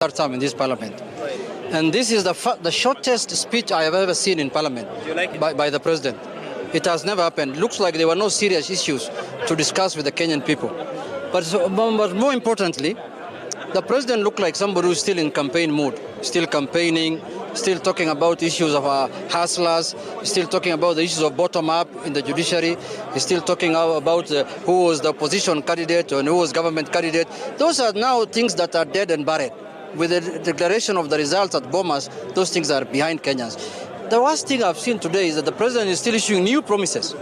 third term in this parliament. And this is the shortest speech I have ever seen in parliament by the president. It has never happened. Looks like there were no serious issues to discuss with the Kenyan people. But more importantly, the president looked like somebody who's still in campaign mood, still campaigning, still talking about issues of hustlers, still talking about the issues of bottom-up in the judiciary, he's still talking about who was the opposition candidate and who was government candidate. Those are now things that are dead and buried. With the declaration of the results at Bomas, those things are behind Kenyans. The worst thing I've seen today is that the president is still issuing new promises.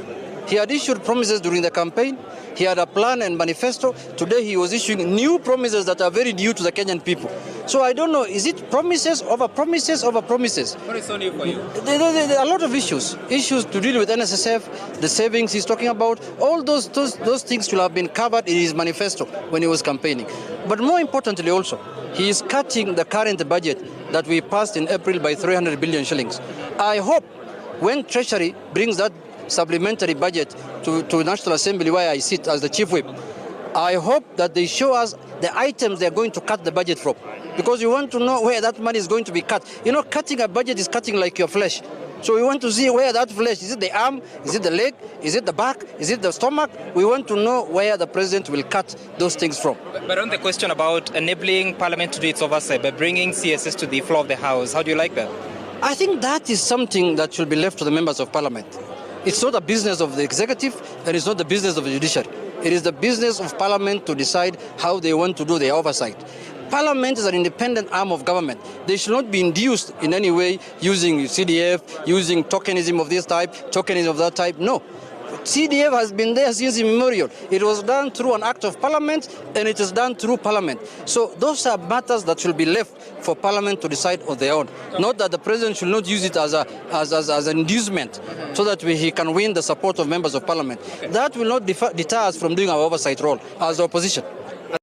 He had issued promises during the campaign. He had a plan and manifesto. Today he was issuing new promises that are very new to the Kenyan people. So I don't know, is it promises over promises over promises? What is so new for you? There are a lot of issues to deal with NSSF, the savings he's talking about. All those things should have been covered in his manifesto when he was campaigning. But more importantly also, he is cutting the current budget that we passed in April by 300 billion shillings. I hope when Treasury brings that supplementary budget to National Assembly, where I sit as the chief whip, I hope that they show us the items they're going to cut the budget from. Because we want to know where that money is going to be cut. You know, cutting a budget is cutting like your flesh. So we want to see where that flesh, is it the arm, is it the leg, is it the back, is it the stomach? We want to know where the president will cut those things from. But on the question about enabling Parliament to do its oversight by bringing CSS to the floor of the House, how do you like that? I think that is something that should be left to the members of Parliament. It's not a business of the executive and it's not the business of the judiciary. It is the business of Parliament to decide how they want to do their oversight. Parliament is an independent arm of government. They should not be induced in any way using CDF, using tokenism of this type, tokenism of that type. No. CDF has been there since immemorial. It was done through an act of Parliament and it is done through Parliament. So those are matters that should be left for Parliament to decide on their own. Not that the President should not use it as an inducement so that he can win the support of members of Parliament. That will not deter us from doing our oversight role as the opposition.